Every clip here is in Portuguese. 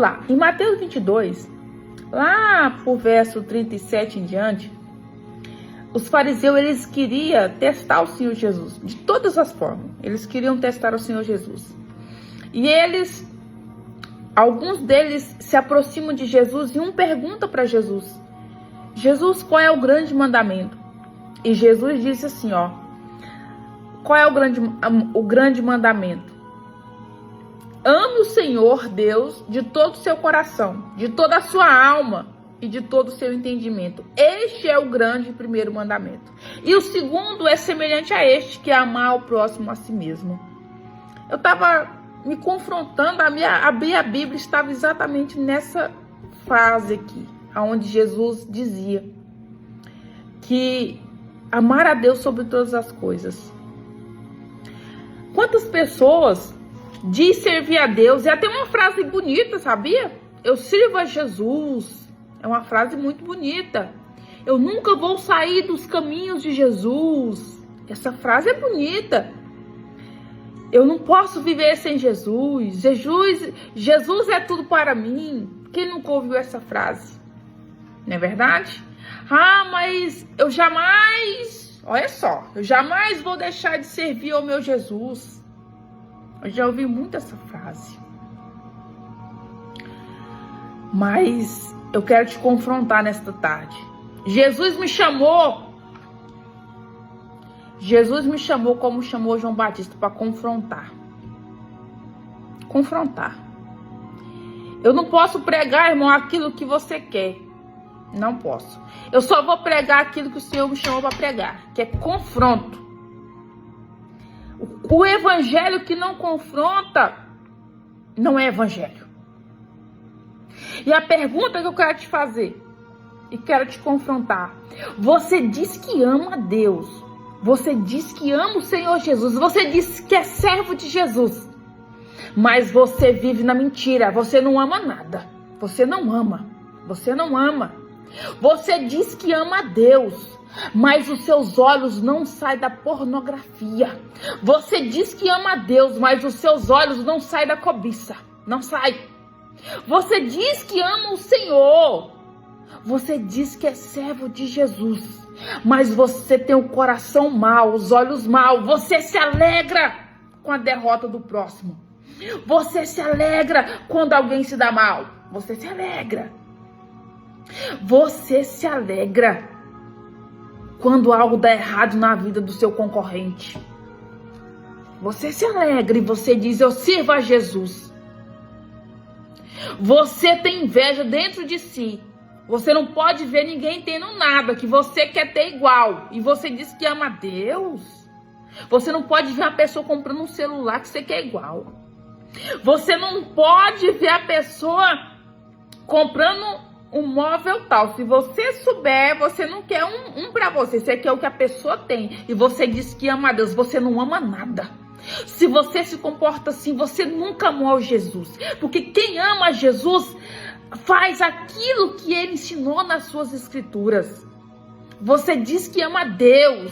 lá, em Mateus 22, lá por verso 37 em diante, os fariseus, eles queriam testar o Senhor Jesus, de todas as formas. Eles queriam testar o Senhor Jesus. E alguns deles se aproximam de Jesus e um pergunta para Jesus: Jesus, qual é o grande mandamento? E Jesus disse assim, qual é o grande mandamento? Ame o Senhor Deus de todo o seu coração, de toda a sua alma e de todo o seu entendimento. Este é o grande primeiro mandamento. E o segundo é semelhante a este, que é amar o próximo a si mesmo. Eu estava me confrontando, abri a Bíblia, estava exatamente nessa fase aqui, onde Jesus dizia que amar a Deus sobre todas as coisas. Quantas pessoas diz servir a Deus? E até uma frase bonita, sabia? Eu sirvo a Jesus. É uma frase muito bonita. Eu nunca vou sair dos caminhos de Jesus. Essa frase é bonita. Eu não posso viver sem Jesus. Jesus é tudo para mim. Quem nunca ouviu essa frase? Não é verdade? Ah, mas eu jamais... Olha só. Eu jamais vou deixar de servir ao meu Jesus. Eu já ouvi muito essa frase. Mas eu quero te confrontar nesta tarde. Jesus me chamou como chamou João Batista, para confrontar. Confrontar. Eu não posso pregar, irmão, aquilo que você quer. Não posso. Eu só vou pregar aquilo que o Senhor me chamou para pregar, que é confronto. O evangelho que não confronta não é evangelho. E a pergunta que eu quero te fazer e quero te confrontar: você diz que ama a Deus, você diz que ama o Senhor Jesus, você diz que é servo de Jesus, mas você vive na mentira, você não ama nada, você não ama. Você diz que ama a Deus, mas os seus olhos não saem da pornografia. Você diz que ama a Deus, mas os seus olhos não saem da cobiça. Não sai. Você diz que ama o Senhor. Você diz que é servo de Jesus, mas você tem o coração mau, os olhos maus. Você se alegra com a derrota do próximo. Você se alegra quando alguém se dá mal. Você se alegra. Você se alegra quando algo dá errado na vida do seu concorrente. Você se alegra e você diz: eu sirvo a Jesus. Você tem inveja dentro de si. Você não pode ver ninguém tendo nada que você quer ter igual. E você diz que ama a Deus. Você não pode ver a pessoa comprando um celular que você quer igual. Você não pode ver a pessoa comprando um móvel tal. Se você souber, você não quer um para você. Você quer o que a pessoa tem. E você diz que ama a Deus. Você não ama nada. Se você se comporta assim, você nunca amou Jesus. Porque quem ama Jesus faz aquilo que ele ensinou nas suas escrituras. Você diz que ama a Deus,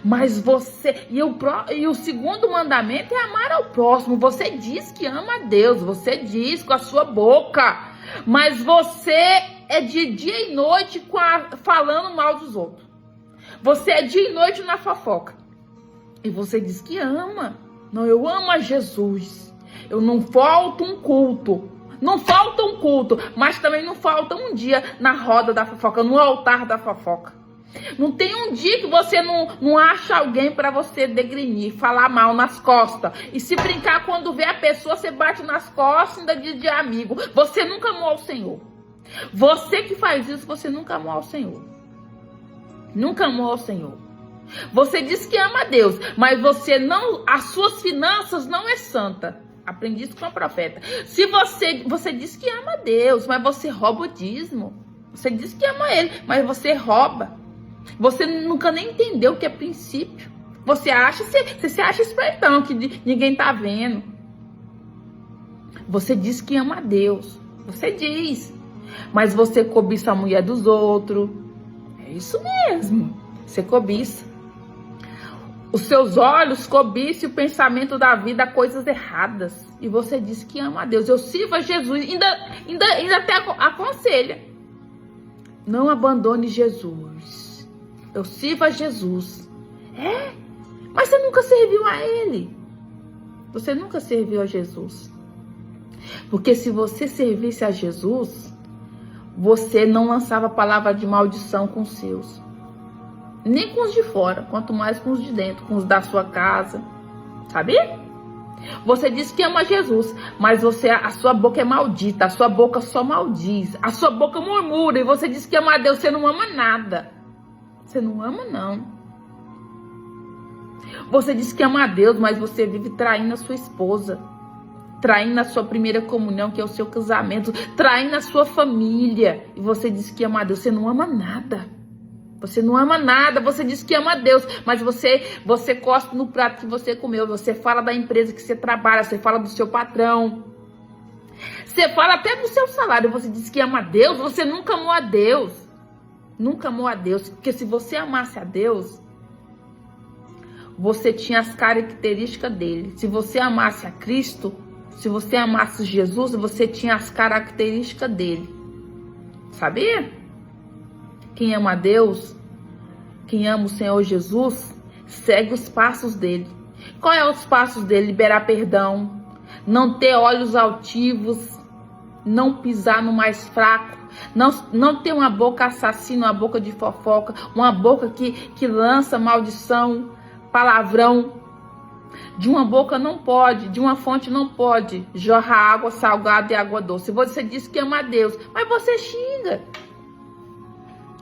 mas você... E o segundo mandamento é amar ao próximo. Você diz que ama a Deus. Você diz com a sua boca, mas você é de dia e noite falando mal dos outros. Você é dia e noite na fofoca. E você diz que ama. Não, eu amo a Jesus. Eu não falto um culto. Não falta um culto, mas também não falta um dia na roda da fofoca, no altar da fofoca. Não tem um dia que você não acha alguém para você degrenir, falar mal nas costas. E se brincar, quando vê a pessoa, você bate nas costas e ainda diz de amigo. Você nunca amou ao Senhor. Você que faz isso, você nunca amou ao Senhor. Nunca amou ao Senhor. Você diz que ama a Deus, mas as suas finanças não é santa. Aprendi isso com a profeta. Se você diz que ama a Deus, mas você rouba o dízimo. Você diz que ama Ele, mas você rouba. Você nunca nem entendeu o que é princípio. Você se acha espertão, que ninguém tá vendo. Você diz que ama a Deus. Você diz. Mas você cobiça a mulher dos outros. É isso mesmo. Você cobiça. Os seus olhos cobiçam o pensamento da vida a coisas erradas. E você diz que ama a Deus. Eu sirvo a Jesus. Ainda até aconselha. Não abandone Jesus. Eu sirvo a Jesus. Mas você nunca serviu a Ele. Você nunca serviu a Jesus. Porque se você servisse a Jesus, você não lançava palavra de maldição com os seus. Nem com os de fora, quanto mais com os de dentro, com os da sua casa. Sabia? Você diz que ama Jesus, mas a sua boca é maldita, a sua boca só maldiz, a sua boca murmura, e você diz que ama a Deus, você não ama nada. Você não ama, não. Você diz que ama a Deus, mas você vive traindo a sua esposa, traindo a sua primeira comunhão, que é o seu casamento, traindo a sua família, e você diz que ama a Deus, você não ama nada. Você não ama nada, você diz que ama a Deus, mas você cospe no prato que você comeu, você fala da empresa que você trabalha, você fala do seu patrão, você fala até do seu salário, você diz que ama a Deus, você nunca amou a Deus. Nunca amou a Deus, porque se você amasse a Deus, você tinha as características dele. Se você amasse a Cristo, se você amasse Jesus, você tinha as características dele. Sabia? Quem ama a Deus, quem ama o Senhor Jesus, segue os passos dele. Qual é os passos dele? Liberar perdão, não ter olhos altivos, não pisar no mais fraco, não ter uma boca assassina, uma boca de fofoca, uma boca que lança maldição, palavrão. De uma boca não pode, de uma fonte não pode jorrar água salgada e água doce. Você diz que ama a Deus, mas você xinga.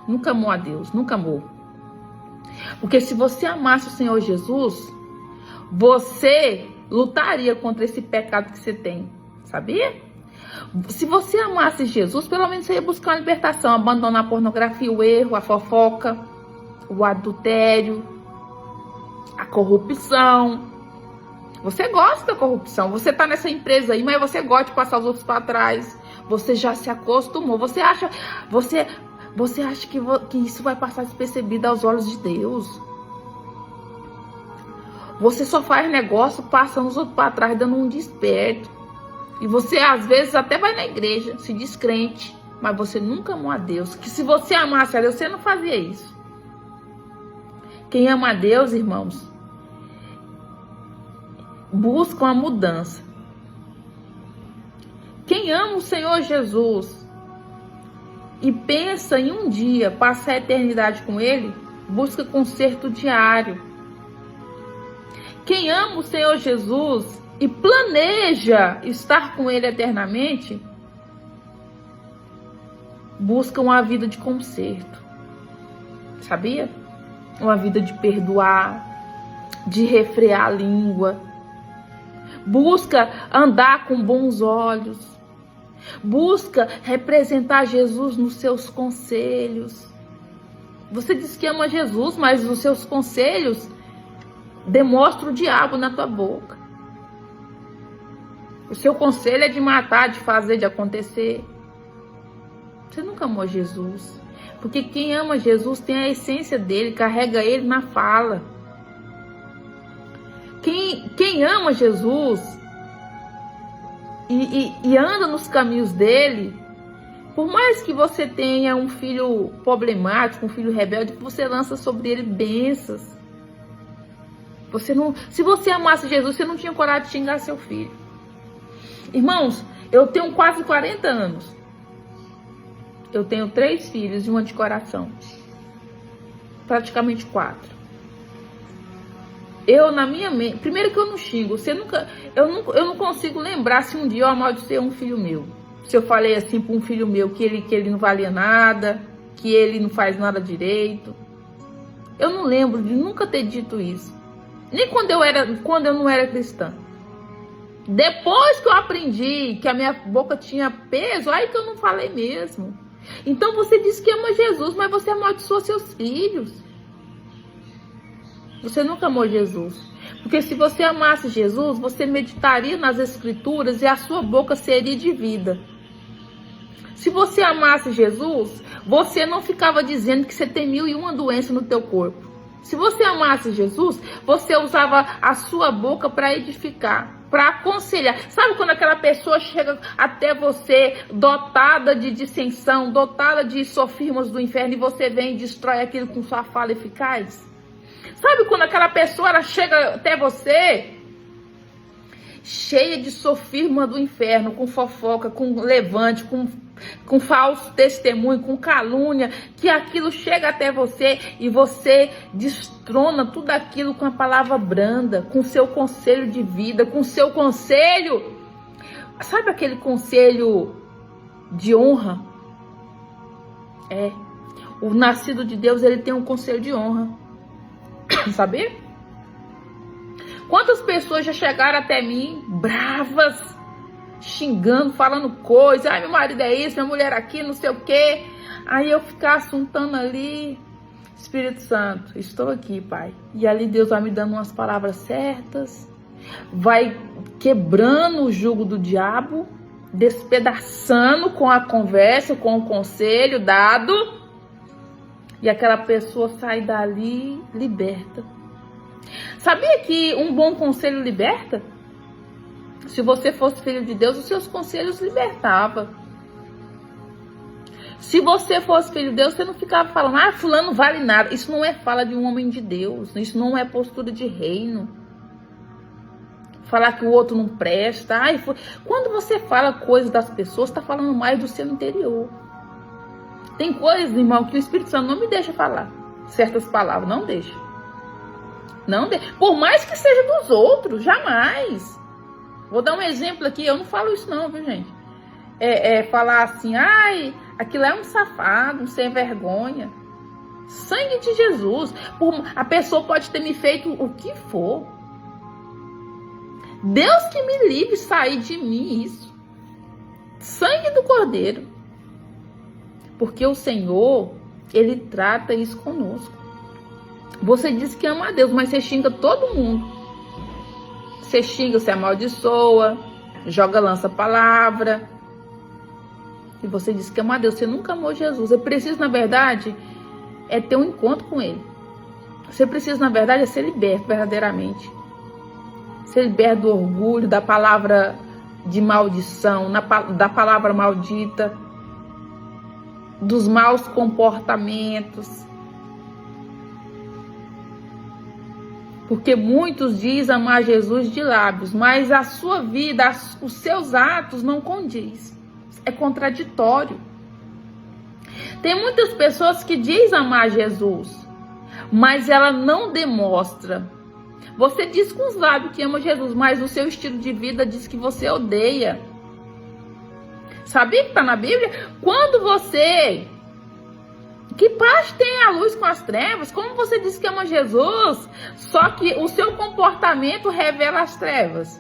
Nunca amou a Deus, nunca amou. Porque se você amasse o Senhor Jesus, você lutaria contra esse pecado que você tem, sabia? Se você amasse Jesus, pelo menos você ia buscar uma libertação, abandonar a pornografia, o erro, a fofoca, o adultério, a corrupção. Você gosta da corrupção, você tá nessa empresa aí, mas você gosta de passar os outros para trás. Você já se acostumou, você acha que isso vai passar despercebido aos olhos de Deus? Você só faz negócio passando os outros para trás, dando um desperto. E você às vezes até vai na igreja, se diz crente, mas você nunca amou a Deus. Que se você amasse a Deus, você não fazia isso. Quem ama a Deus, irmãos, busca uma mudança. Quem ama o Senhor Jesus e pensa em um dia passar a eternidade com Ele, busca conserto diário. Quem ama o Senhor Jesus e planeja estar com Ele eternamente, busca uma vida de conserto. Sabia? Uma vida de perdoar, de refrear a língua. Busca andar com bons olhos. Busca representar Jesus nos seus conselhos. Você diz que ama Jesus, mas os seus conselhos demonstram o diabo na tua boca. O seu conselho é de matar, de fazer, de acontecer. Você nunca amou Jesus. Porque quem ama Jesus tem a essência dele, carrega ele na fala. Quem ama Jesus e anda nos caminhos dele, por mais que você tenha um filho problemático, um filho rebelde, você lança sobre ele bênçãos. Se você amasse Jesus, você não tinha coragem de xingar seu filho. Irmãos, eu tenho quase 40 anos. Eu tenho 3 filhos e uma de coração. Praticamente 4. Eu, na minha mente, primeiro que eu não xingo, eu não consigo lembrar se um dia eu amaldiçoei um filho meu. Se eu falei assim para um filho meu que ele não valia nada, que ele não faz nada direito. Eu não lembro de nunca ter dito isso. Nem quando eu não era cristã. Depois que eu aprendi que a minha boca tinha peso, aí que eu não falei mesmo. Então você diz que ama Jesus, mas você amaldiçoa seus filhos. Você nunca amou Jesus. Porque se você amasse Jesus, você meditaria nas Escrituras e a sua boca seria de vida. Se você amasse Jesus, você não ficava dizendo que você tem 1001 doenças no teu corpo. Se você amasse Jesus, você usava a sua boca para edificar. para aconselhar. Sabe quando aquela pessoa chega até você dotada de dissensão, dotada de sofismas do inferno, e você vem e destrói aquilo com sua fala eficaz? Sabe quando aquela pessoa ela chega até você cheia de sofisma do inferno, com fofoca, com levante, com falso testemunho, com calúnia, que aquilo chega até você e você destrona tudo aquilo com a palavra branda, com o seu conselho de vida, com o seu conselho, sabe aquele conselho de honra? O nascido de Deus, ele tem um conselho de honra, sabe? Quantas pessoas já chegaram até mim, bravas, xingando, falando coisa, meu marido é isso, minha mulher aqui, não sei o quê. Aí eu ficar assuntando ali, Espírito Santo, estou aqui, Pai. E ali Deus vai me dando umas palavras certas, vai quebrando o jugo do diabo, despedaçando com a conversa, com o conselho dado, e aquela pessoa sai dali liberta. Sabia que um bom conselho liberta? Se você fosse filho de Deus, os seus conselhos libertavam. Se você fosse filho de Deus, você não ficava falando, fulano não vale nada. Isso não é fala de um homem de Deus. Isso não é postura de reino. Falar que o outro não presta. Quando você fala coisas das pessoas, está falando mais do seu interior. Tem coisas, irmão, que o Espírito Santo não me deixa falar. Certas palavras, não deixa. Não, por mais que seja dos outros, jamais. Vou dar um exemplo aqui, eu não falo isso não, viu, gente? Falar assim, aquilo é um safado, um sem vergonha. Sangue de Jesus. A pessoa pode ter me feito o que for. Deus que me livre sair de mim isso. Sangue do Cordeiro. Porque o Senhor, Ele trata isso conosco. Você diz que ama a Deus, mas você xinga todo mundo. Você xinga, você amaldiçoa, joga lança palavra. E você diz que ama a Deus, você nunca amou Jesus. Você precisa, na verdade, ter um encontro com Ele. Você precisa, na verdade, ser liberto verdadeiramente. Ser liberto do orgulho, da palavra de maldição, da palavra maldita, dos maus comportamentos. Porque muitos dizem amar Jesus de lábios, mas a sua vida, os seus atos não condiz. É contraditório. Tem muitas pessoas que dizem amar Jesus, mas ela não demonstra. Você diz com os lábios que ama Jesus, mas o seu estilo de vida diz que você odeia. Sabia que está na Bíblia? Quando você... Que parte tem a luz com as trevas? Como você diz que ama Jesus, só que o seu comportamento revela as trevas.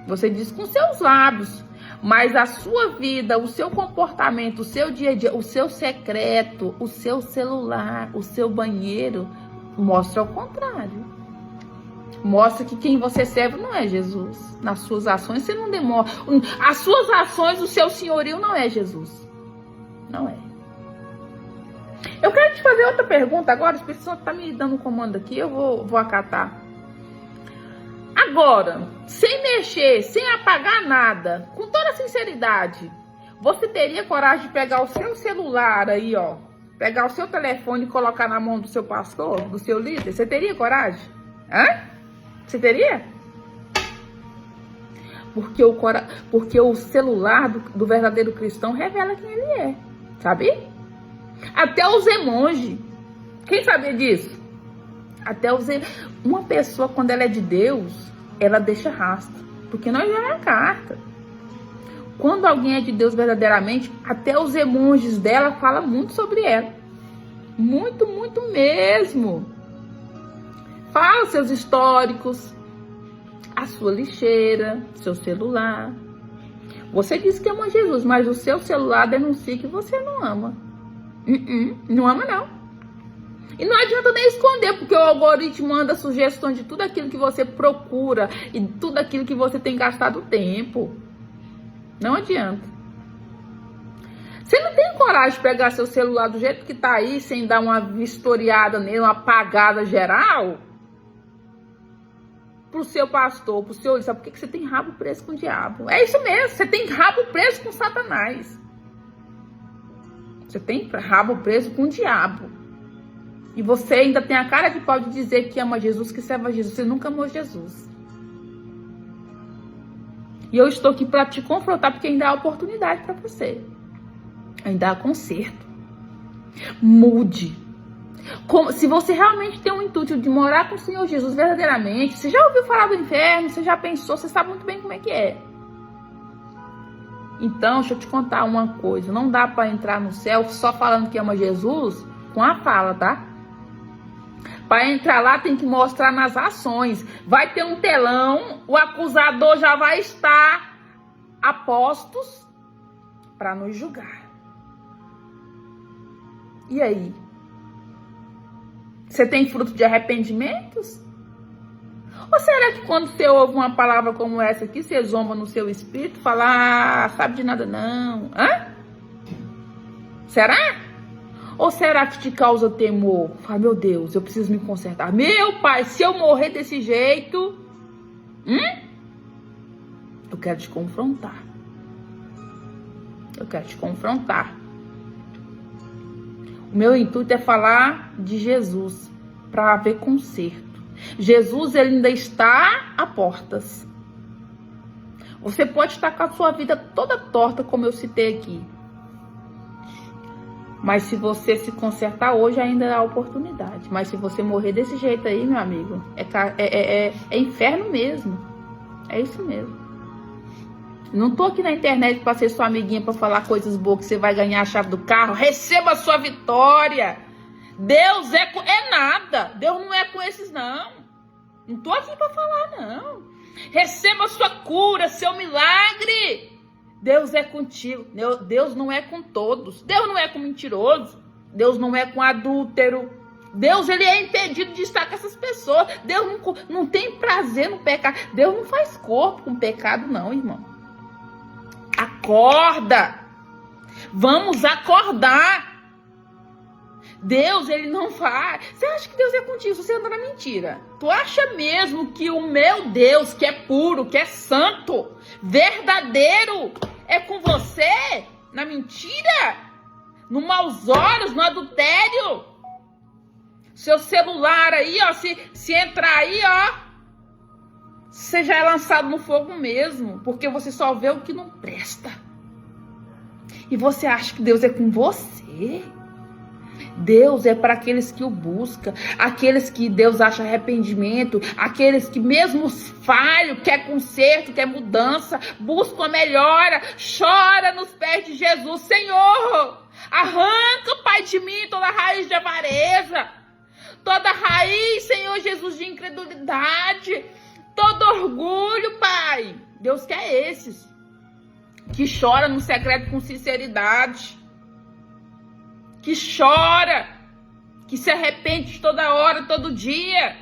Você diz com seus lábios, mas a sua vida, o seu comportamento, o seu dia a dia, o seu secreto, o seu celular, o seu banheiro, mostra o contrário. Mostra que quem você serve não é Jesus. Nas suas ações você não demonstra. As suas ações, o seu senhorio não é Jesus. Não é. Eu quero te fazer outra pergunta agora. O Espírito Santo está me dando um comando aqui. Eu vou acatar. Agora, sem mexer, sem apagar nada, com toda sinceridade, você teria coragem de pegar o seu celular aí, ó, pegar o seu telefone e colocar na mão do seu pastor, do seu líder? Você teria coragem? Você teria? Porque o celular do verdadeiro cristão revela quem ele é. Sabe? Até os emojis. Quem sabia disso? Uma pessoa, quando ela é de Deus, ela deixa rastro. Porque nós vemos a carta. Quando alguém é de Deus verdadeiramente, até os emojis dela falam muito sobre ela. Muito, muito mesmo. Fala seus históricos, a sua lixeira, seu celular. Você diz que ama Jesus, mas o seu celular denuncia que você não ama. Não ama, não. E não adianta nem esconder, porque o algoritmo manda sugestões de tudo aquilo que você procura e tudo aquilo que você tem gastado tempo. Não adianta. Você não tem coragem de pegar seu celular do jeito que tá aí, sem dar uma vistoriada nele, uma apagada geral? pro seu pastor, pro seu... Sabe por que você tem rabo preso com o diabo? É isso mesmo, você tem rabo preso com Satanás. Você tem rabo preso com o diabo. E você ainda tem a cara de pau de dizer que ama Jesus, que serve a Jesus. Você nunca amou Jesus. E eu estou aqui para te confrontar, porque ainda há oportunidade para você. Ainda há conserto. Mude. Se você realmente tem um intuito de morar com o Senhor Jesus verdadeiramente, você já ouviu falar do inferno, você já pensou, você sabe muito bem como é que é. Então, deixa eu te contar uma coisa. Não dá para entrar no céu só falando que ama Jesus com a fala, tá? Para entrar lá tem que mostrar nas ações. Vai ter um telão, o acusador já vai estar a postos para nos julgar. E aí? Você tem fruto de arrependimentos? Ou será que quando você ouve uma palavra como essa aqui, você zomba no seu espírito, fala, ah, sabe de nada não? Hã? Será? Ou será que te causa temor? Fala, meu Deus, eu preciso me consertar. Meu pai, se eu morrer desse jeito, eu quero te confrontar. Eu quero te confrontar. O meu intuito é falar de Jesus para haver conserto. Jesus, ele ainda está a portas. Você pode estar com a sua vida toda torta, como eu citei aqui. Mas se você se consertar hoje, ainda há oportunidade. Mas se você morrer desse jeito aí, meu amigo, é inferno mesmo. É isso mesmo. Não tô aqui na internet para ser sua amiguinha, para falar coisas boas, que você vai ganhar a chave do carro. Receba a sua vitória. Deus é nada. Deus não é com esses, não. Não tô aqui para falar, não. Receba a sua cura, seu milagre. Deus é contigo. Deus não é com todos. Deus não é com mentiroso. Deus não é com adúltero. Deus, ele é impedido de estar com essas pessoas. Deus não tem prazer no pecado. Deus não faz corpo com pecado, não, irmão. Acorda. Vamos acordar. Deus, ele não faz. Você acha que Deus é contigo? Você anda na mentira. Tu acha mesmo que o meu Deus, que é puro, que é santo, verdadeiro, é com você? Na mentira? No maus olhos, no adultério? Seu celular aí, ó, se entrar aí, ó, você já é lançado no fogo mesmo, porque você só vê o que não presta. E você acha que Deus é com você? Deus é para aqueles que o buscam, aqueles que Deus acha arrependimento, aqueles que mesmo falho, quer conserto, quer mudança, buscam a melhora, chora nos pés de Jesus. Senhor, arranca, Pai, de mim toda raiz de avareza, toda raiz, Senhor Jesus, de incredulidade, todo orgulho, Pai. Deus quer esses que chora no secreto com sinceridade, que chora, que se arrepende toda hora, todo dia.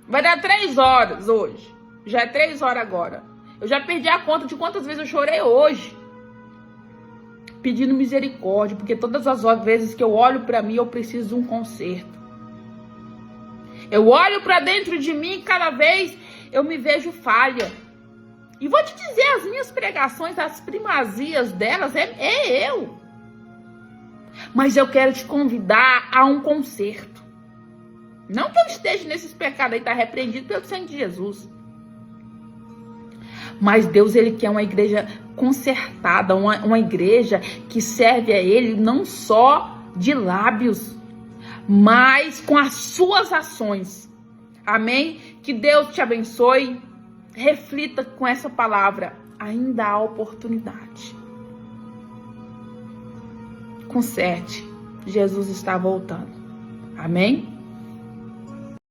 Vai dar 3 horas hoje. Já é 3 horas agora. Eu já perdi a conta de quantas vezes eu chorei hoje, pedindo misericórdia, porque todas as vezes que eu olho para mim, eu preciso de um conserto. Eu olho para dentro de mim e cada vez eu me vejo falha. E vou te dizer, as minhas pregações, as primazias delas, é eu. Mas eu quero te convidar a um conserto. Não que eu esteja nesses pecados aí, tá repreendido pelo sangue de Jesus. Mas Deus, ele quer uma igreja consertada, uma igreja que serve a ele não só de lábios, mas com as suas ações. Amém? Que Deus te abençoe. Reflita com essa palavra. Ainda há oportunidade. Conserte. Jesus está voltando. Amém?